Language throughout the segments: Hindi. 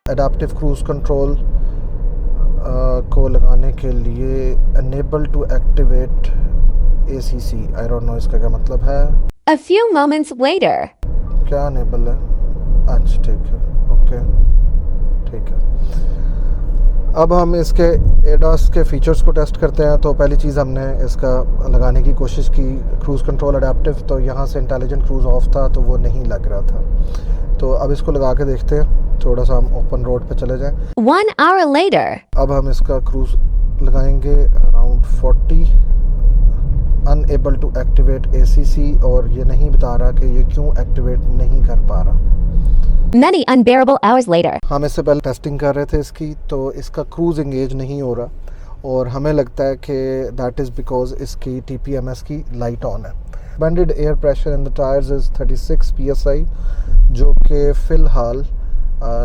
एडाप्टिव क्रूज कंट्रोल को लगाने के लिए unable to activate ACC, I don't know इसका क्या मतलब है। A few moments later. क्या अनेबल है? अच्छा ठीक है, ओके ठीक है। अब हम इसके ADAS के फीचर्स को टेस्ट करते हैं। तो पहली चीज़ हमने इसका लगाने की कोशिश की, क्रूज़ कंट्रोल अडेप्टिव, तो यहाँ से इंटेलिजेंट क्रूज़ ऑफ था तो वो नहीं लग रहा था। तो अब इसको लगा के देखते हैं, थोड़ा सा हम ओपन रोड पे चले जाएं। 1 hour later. अब हम इसका क्रूज़ लगाएंगे around 40, unable to activate ACC, और ये नहीं बता रहा कि ये क्यों एक्टिवेट नहीं कर पा रहा। Many unbearable hours later. हम इससे पहले टेस्टिंग कर रहे थे इसकी, तो इसका क्रूज़ इंगेज नहीं हो रहा, और हमें लगता है कि दैट इज़ बिकॉज इसकी TPMS की लाइट ऑन है। Banded air pressure in the tyres is 36 PSI, जो कि फ़िलहाल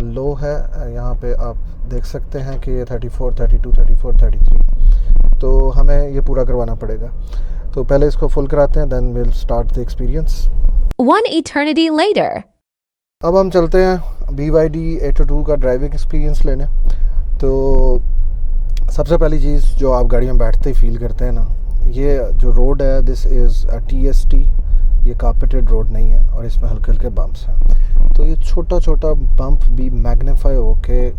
लो है। यहाँ पे आप देख सकते हैं कि ये 34, 32, 34, 33, तो हमें ये पूरा करवाना पड़ेगा। तो पहले इसको फुल कराते हैं, then will start the experience. 1 eternity later. अब हम चलते हैं BYD 802 का ड्राइविंग एक्सपीरियंस लेने। तो सबसे पहली चीज़ जो आप गाड़ी में बैठते ही फील करते हैं ना, ये जो रोड है, दिस इज़ अ TST, ये कार्पेटेड रोड नहीं है, और इसमें हल्के हल्के बम्प्स हैं। तो ये छोटा छोटा बम्प भी मैग्नीफाई होके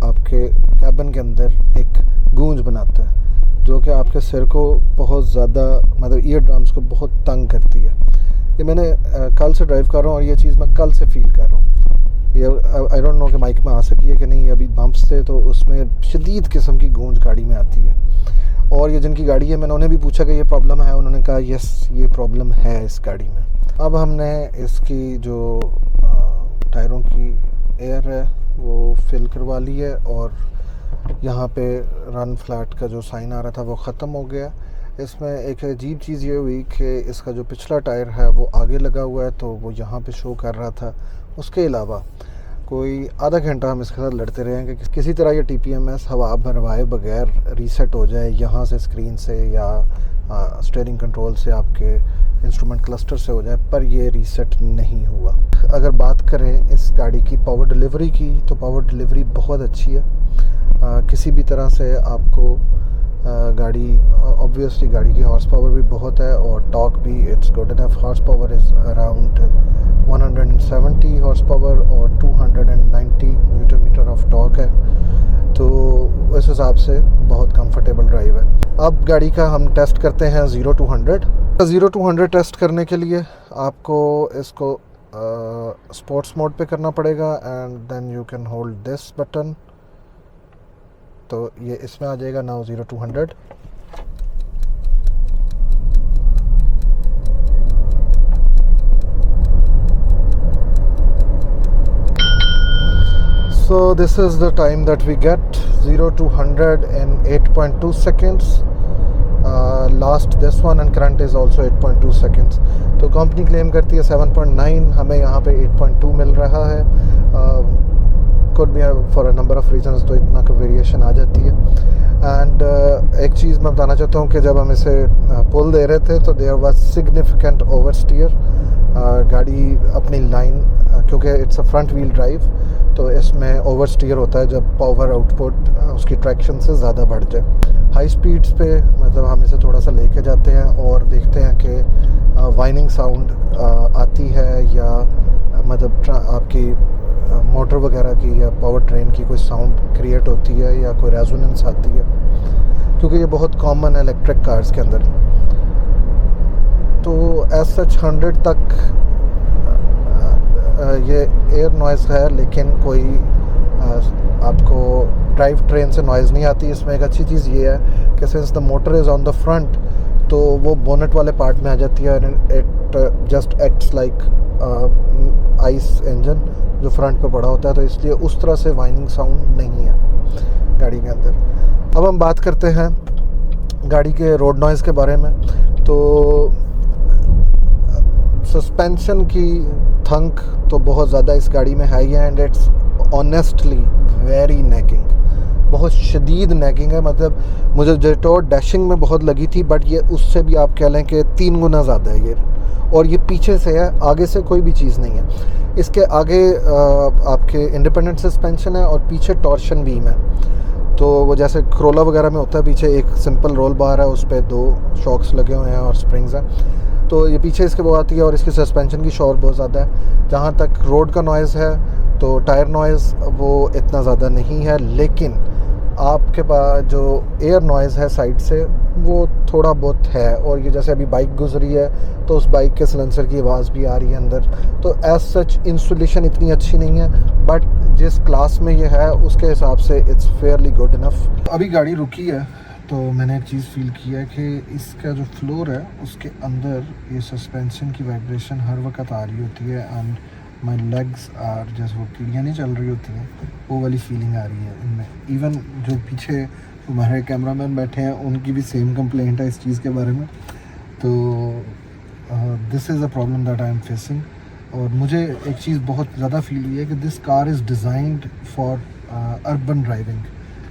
आपके कैबिन के अंदर एक गूंज बनाता है, जो कि आपके सिर को बहुत ज़्यादा, मतलब ईयर ड्रम्स को बहुत तंग करती है। ये मैंने कल से ड्राइव कर रहा हूँ, और ये चीज़ मैं कल से फील कर रहा हूँ। ये आई डोंट नो कि माइक में आ सकी है कि नहीं। अभी बम्प्स थे तो उसमें शदीद किस्म की गूंज गाड़ी में आती है। और ये जिनकी गाड़ी है, मैंने उन्हें भी पूछा कि ये प्रॉब्लम है, उन्होंने कहा यस ये प्रॉब्लम है इस गाड़ी में। अब हमने इसकी जो टायरों की एयर है वो फिल करवा ली है, और यहाँ पे रन फ्लैट का जो साइन आ रहा था वो ख़त्म हो गया। इसमें एक अजीब चीज़ ये हुई कि इसका जो पिछला टायर है वो आगे लगा हुआ है, तो वो यहाँ पे शो कर रहा था। उसके अलावा कोई आधा घंटा हम इसके साथ लड़ते रहे हैं कि किसी तरह ये TPMS हवा भरवाए बगैर रीसेट हो जाए, यहाँ से स्क्रीन से या स्टीयरिंग कंट्रोल से, आपके इंस्ट्रूमेंट क्लस्टर से हो जाए, पर ये रीसेट नहीं हुआ। अगर बात करें इस गाड़ी की पावर डिलीवरी की, तो पावर डिलीवरी बहुत अच्छी है। किसी भी तरह से आपको गाड़ी, ऑब्वियसली गाड़ी की हॉर्स पावर भी बहुत है, और टॉर्क भी it's good enough. Horse power is around 170 horse power, और 290 न्यूटन मीटर ऑफ टॉर्क है। तो उस हिसाब से बहुत कंफर्टेबल ड्राइव है। अब गाड़ी का हम टेस्ट करते हैं 0 to 100। 0 to 100 टेस्ट करने के लिए आपको इसको स्पोर्ट्स मोड पे करना पड़ेगा, and then you can hold this button, तो ये इसमें आ जाएगा now 0 to 100। So this is the time that we get, 0 to 100 in 8.2 seconds. Last this one and current is also 8.2 seconds. तो कंपनी क्लेम करती है 7.9, हमें यहाँ पे 8.2 मिल रहा है। could be for a number of reasons, तो इतना का वेरिएशन आ जाती है। एंड एक चीज़ मैं बताना चाहता हूँ कि जब हम इसे पुल दे रहे थे तो there was significant oversteer. गाड़ी अपनी लाइन, क्योंकि it's a front wheel drive, तो इसमें ओवर स्टीयर होता है जब पावर आउटपुट उसकी ट्रैक्शन से ज़्यादा बढ़ जाए। हाई स्पीड्स पे मतलब हम इसे थोड़ा सा लेके जाते हैं और देखते हैं कि वाइनिंग साउंड आती है, या मतलब आपकी मोटर वगैरह की या पावर ट्रेन की कोई साउंड क्रिएट होती है, या कोई रेजोनेंस आती है, क्योंकि ये बहुत कॉमन है इलेक्ट्रिक कार्स के अंदर। तो एज सच 100 तक ये एयर नॉइज़ है, लेकिन कोई आपको ड्राइव ट्रेन से नॉइज़ नहीं आती। इसमें एक अच्छी चीज़ ये है कि since the motor is on the front, तो वो बोनेट वाले पार्ट में आ जाती है, it just acts like ice engine जो फ्रंट पे पड़ा होता है, तो इसलिए उस तरह से वाइनिंग साउंड नहीं है गाड़ी के अंदर। अब हम बात करते हैं गाड़ी के रोड नॉइज़ के बारे में। तो सस्पेंशन की थंक तो बहुत ज़्यादा इस गाड़ी में है, and it's honestly very nagging, बहुत शदीद नैगिंग है। मतलब मुझे जेटो डैशिंग में बहुत लगी थी, बट ये उससे भी आप कह लें कि 3 गुना ज़्यादा है ये। और ये पीछे से है, आगे से कोई भी चीज़ नहीं है। इसके आगे आपके इंडिपेंडेंट सस्पेंशन है और पीछे टॉर्शन बीम है। तो वो जैसे क्रोला वगैरह में होता है, पीछे एक सिंपल रोल बार है, उस पर 2 शॉक्स लगे हुए हैं और स्प्रिंग्स हैं। तो ये पीछे इसके वो आती है और इसकी सस्पेंशन की शोर बहुत ज़्यादा है। जहाँ तक रोड का नॉइज़ है तो टायर नॉइज़ वो इतना ज़्यादा नहीं है, लेकिन आपके पास जो एयर नॉइज़ है साइड से वो थोड़ा बहुत है। और ये जैसे अभी बाइक गुजरी है तो उस बाइक के सिलेंसर की आवाज़ भी आ रही है अंदर। तो एज सच इंसुलेशन इतनी अच्छी नहीं है, बट जिस क्लास में ये है उसके हिसाब से इट्स फेयरली गुड इनफ। अभी गाड़ी रुकी है तो मैंने एक चीज़ फील किया है कि इसका जो फ्लोर है उसके अंदर ये सस्पेंशन की वाइब्रेशन हर वक्त आ रही होती है एंड माई लेग्स आर, जैसे वो कीड़ियाँ नहीं चल रही होती हैं, वो वाली फीलिंग आ रही है इनमें। इवन जो पीछे हमारे कैमरामैन बैठे हैं उनकी भी सेम कंप्लेंट है इस चीज़ के बारे में। तो this is a problem that I am facing. और मुझे एक चीज़ बहुत ज़्यादा फील हुई है कि this car is designed for urban driving.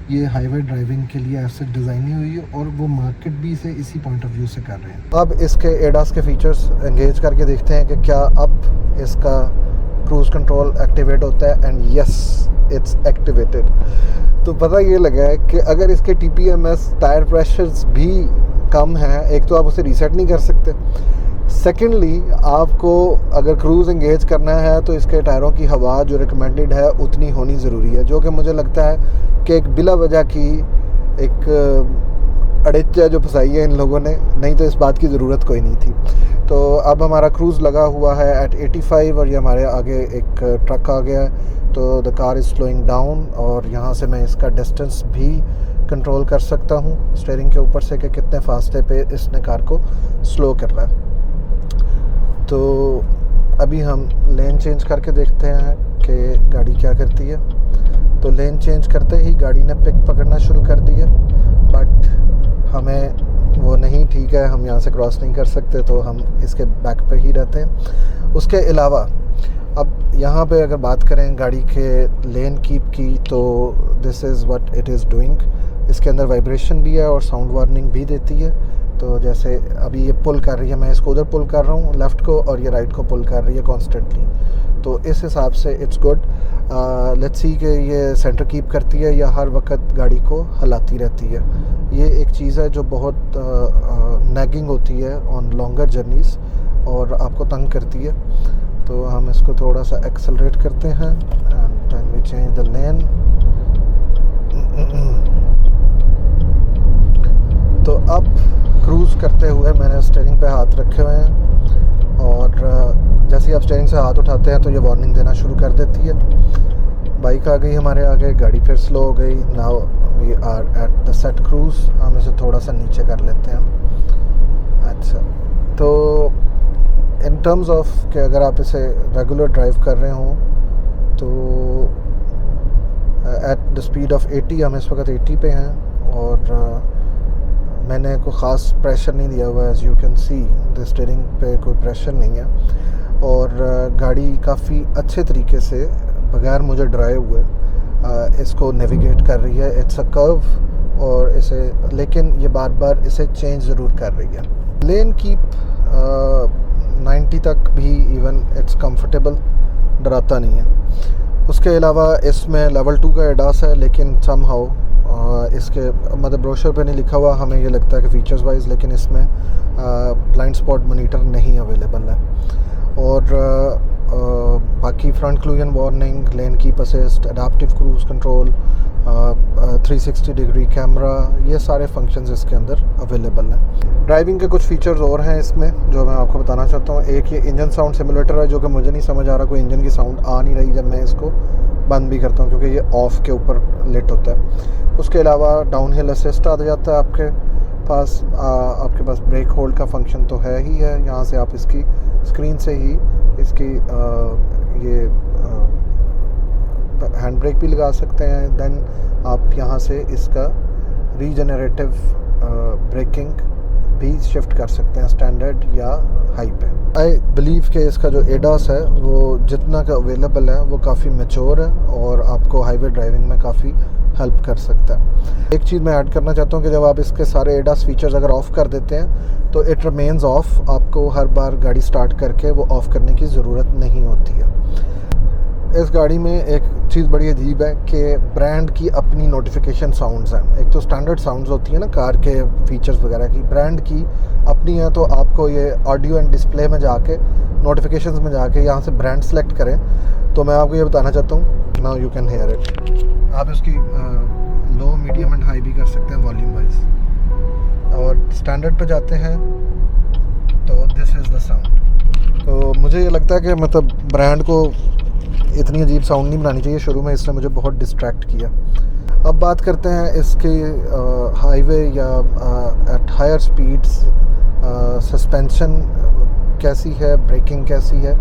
ये हाईवे ड्राइविंग के लिए ऐसे डिज़ाइन नहीं हुई है और वो मार्केट भी इसे इसी पॉइंट ऑफ व्यू से कर रहे हैं। अब इसके एडास के फीचर्स एंगेज करके देखते हैं कि क्या अब इसका क्रूज़ कंट्रोल एक्टिवेट होता है। And yes, it's activated. तो पता ये लगा है कि अगर इसके TPMS टायर प्रेशर्स भी कम हैं, एक तो आप उसे रीसेट नहीं कर सकते, सेकेंडली आपको अगर क्रूज़ एंगेज करना है तो इसके टायरों की हवा जो रिकमेंडेड है उतनी होनी ज़रूरी है, जो कि मुझे लगता है कि एक बिला वजह की एक अड़िचा जो फंसाई है इन लोगों ने, नहीं तो इस बात की ज़रूरत कोई नहीं थी। तो अब हमारा क्रूज़ लगा हुआ है एट 85 और ये हमारे आगे एक ट्रक आ गया है। तो the car is slowing down और यहाँ से मैं इसका डिस्टेंस भी कंट्रोल कर सकता हूँ स्टीयरिंग के ऊपर से कि कितने फासले पे इसने कार को स्लो कर रहा है। तो अभी हम लेन चेंज करके देखते हैं कि गाड़ी क्या करती है। तो लेन चेंज करते ही गाड़ी ने पिक पकड़ना शुरू कर दी है, बट हमें वो नहीं ठीक है, हम यहाँ से क्रॉस नहीं कर सकते, तो हम इसके बैक पे ही रहते हैं। उसके अलावा अब यहाँ पे अगर बात करें गाड़ी के लेन कीप की, तो this is what it is doing. इसके अंदर वाइब्रेशन भी है और साउंड वार्निंग भी देती है। तो जैसे अभी ये पुल कर रही है, मैं इसको उधर पुल कर रहा हूँ लेफ़्ट को और ये राइट को पुल कर रही है कॉन्स्टेंटली। तो इस हिसाब से इट्स गुड। लेट्स सी कि ये सेंटर कीप करती है या हर वक्त गाड़ी को हिलाती रहती है। ये एक चीज़ है जो बहुत नैगिंग होती है ऑन लॉन्गर जर्नीज़ और आपको तंग करती है। तो हम इसको थोड़ा सा एक्सेलरेट करते हैं and then we change the lane. तो अब क्रूज़ करते हुए मैंने स्टीयरिंग पे हाथ रखे हुए हैं और जैसे ही आप स्टीयरिंग से हाथ उठाते हैं तो ये वार्निंग देना शुरू कर देती है। बाइक आ गई हमारे आगे, गाड़ी फिर स्लो हो गई। Now we are at the set cruise. हम इसे थोड़ा सा नीचे कर लेते हैं। अच्छा, तो इन टर्म्स ऑफ कि अगर आप इसे रेगुलर ड्राइव कर रहे हों तो एट द स्पीड ऑफ 80, हम इस वक्त 80 पे हैं और मैंने कोई ख़ास प्रेशर नहीं दिया हुआ है। As you can see the steering पे कोई प्रेशर नहीं है और गाड़ी काफ़ी अच्छे तरीके से बगैर मुझे ड्राइव हुए इसको नेविगेट कर रही है। इट्स अ कर्व और इसे, लेकिन ये बार बार इसे चेंज ज़रूर कर रही है। लेन कीप 90 तक भी इवन इट्स कंफर्टेबल, डराता नहीं है। उसके अलावा इसमें लेवल 2 का एडास है, लेकिन समहाउ इसके मतलब ब्रोशर पे नहीं लिखा हुआ, हमें ये लगता है कि फ़ीचर्स वाइज, लेकिन इसमें ब्लाइंड स्पॉट मॉनिटर नहीं अवेलेबल है। और बाकी front collision warning, lane keep assist, adaptive cruise control, 360 degree camera, ये सारे फंक्शंस इसके अंदर अवेलेबल हैं। ड्राइविंग के कुछ फीचर्स और हैं इसमें जो मैं आपको बताना चाहता हूँ। एक ये इंजन साउंड सिमुलेटर है जो कि मुझे नहीं समझ आ रहा, कोई इंजन की साउंड आ नहीं रही जब मैं इसको बंद भी करता हूँ क्योंकि ये ऑफ़ के ऊपर लिट होता है। उसके अलावा डाउन हिल असिस्ट आ जाता है आपके पास ब्रेक होल्ड का फंक्शन तो है ही है। यहाँ से आप इसकी स्क्रीन से ही इसकी ये हैंड ब्रेक भी लगा सकते हैं। देन आप यहाँ से इसका रीजनरेटिव ब्रेकिंग भी शिफ्ट कर सकते हैं स्टैंडर्ड या हाई पे। आई बिलीव कि इसका जो एडास है वो जितना का अवेलेबल है वो काफ़ी मैच्योर है और आपको हाईवे ड्राइविंग में काफ़ी हेल्प कर सकता है। एक चीज़ मैं ऐड करना चाहता हूँ कि जब आप इसके सारे एडास फीचर्स अगर ऑफ़ कर देते हैं तो इट रिमेन्स ऑफ, आपको हर बार गाड़ी स्टार्ट करके वो ऑफ़ करने की ज़रूरत नहीं होती है। इस गाड़ी में एक चीज़ बड़ी अजीब है कि ब्रांड की अपनी नोटिफिकेशन साउंड्स हैं। एक तो स्टैंडर्ड साउंड्स होती है ना कार के फीचर्स वगैरह की, ब्रांड की अपनी है। तो आपको ये ऑडियो एंड डिस्प्ले में जाके नोटिफिकेशंस में जाके यहाँ से ब्रांड सेलेक्ट करें तो मैं आपको ये बताना चाहता हूँ, now you can here it. आप इसकी लो, मीडियम एंड हाई भी कर सकते हैं वॉल्यूम वाइज। और स्टैंडर्ड पे जाते हैं तो दिस इज़ द साउंड। तो मुझे ये लगता है कि मतलब ब्रांड को इतनी अजीब साउंड नहीं बनानी चाहिए शुरू में, इसने मुझे बहुत डिस्ट्रैक्ट किया। अब बात करते हैं इसके हाईवे या एट हायर स्पीड्स सस्पेंशन कैसी है, ब्रेकिंग कैसी है।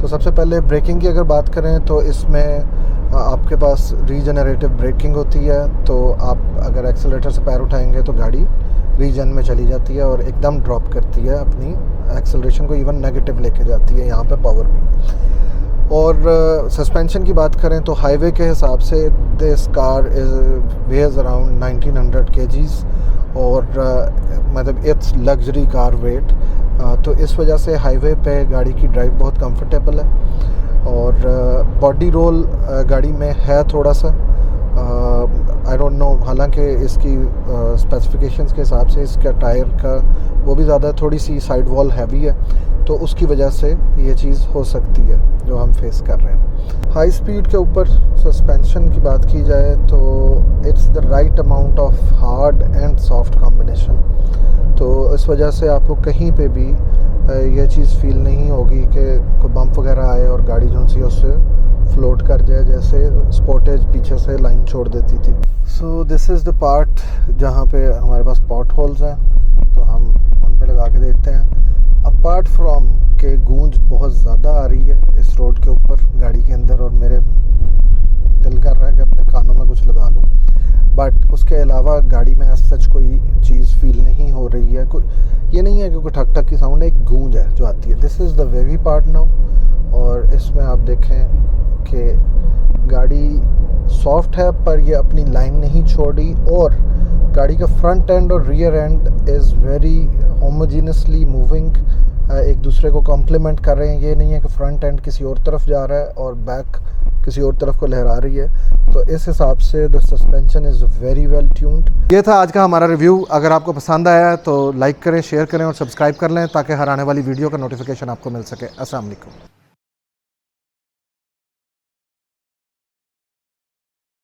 तो सबसे पहले ब्रेकिंग की अगर बात करें तो इसमें आपके पास रीजनरेटिव ब्रेकिंग होती है। तो आप अगर एक्सेलेरेटर से पैर उठाएंगे तो गाड़ी रीजन में चली जाती है और एकदम ड्रॉप करती है अपनी एक्सेलरेशन को, इवन नेगेटिव लेके जाती है यहाँ पे पावर भी। और सस्पेंशन की बात करें तो हाईवे के हिसाब से this car weighs around 1900 kgs और मतलब इट्स लग्जरी कार वेट। तो इस वजह से हाईवे पे गाड़ी की ड्राइव बहुत कंफर्टेबल है। और बॉडी रोल गाड़ी में है थोड़ा सा, आई डोंट नो, हालांकि इसकी स्पेसिफिकेशंस के हिसाब से इसका टायर का वो भी ज़्यादा थोड़ी सी साइड वॉल हैवी है, तो उसकी वजह से ये चीज़ हो सकती है जो हम फेस कर रहे हैं। हाई स्पीड के ऊपर सस्पेंशन की बात की जाए तो it's the right amount of hard and soft combination. तो इस वजह से आपको कहीं पे भी ये चीज़ फील नहीं होगी कि कोई बम्प वगैरह आए और गाड़ी जो सी उससे फ्लोट कर जाए, जैसे स्पॉटेज पीछे से लाइन छोड़ देती थी। So this is the part जहाँ पे हमारे पास पॉट होल्स हैं, तो हम उन पे लगा के देखते हैं। अपार्ट फ्रॉम के गूंज बहुत ज़्यादा आ रही है इस रोड के ऊपर गाड़ी के अंदर, और मेरे दिल कर रहा है कि अपने कानों में कुछ लगा लूँ, बट उसके अलावा गाड़ी में एज सच कोई चीज़ फील नहीं हो रही है। ये नहीं है कि कोई ठक ठक की साउंड है, एक गूंज है जो आती है। This is the wavy part now. और इसमें आप देखें कि गाड़ी सॉफ्ट है पर ये अपनी लाइन नहीं छोड़ी, और गाड़ी का फ्रंट एंड और rear end is very homogeneously moving, एक दूसरे को कॉम्प्लीमेंट कर रहे हैं। ये नहीं है कि फ्रंट एंड किसी और तरफ जा रहा है और बैक किसी और तरफ को लहरा रही है। तो इस हिसाब से the suspension is very well tuned. ये था आज का हमारा रिव्यू। अगर आपको पसंद आया है तो लाइक करें, शेयर करें और सब्सक्राइब कर लें ताकि हर आने वाली वीडियो का नोटिफिकेशन आपको मिल सके। अस्सलाम वालेकुम।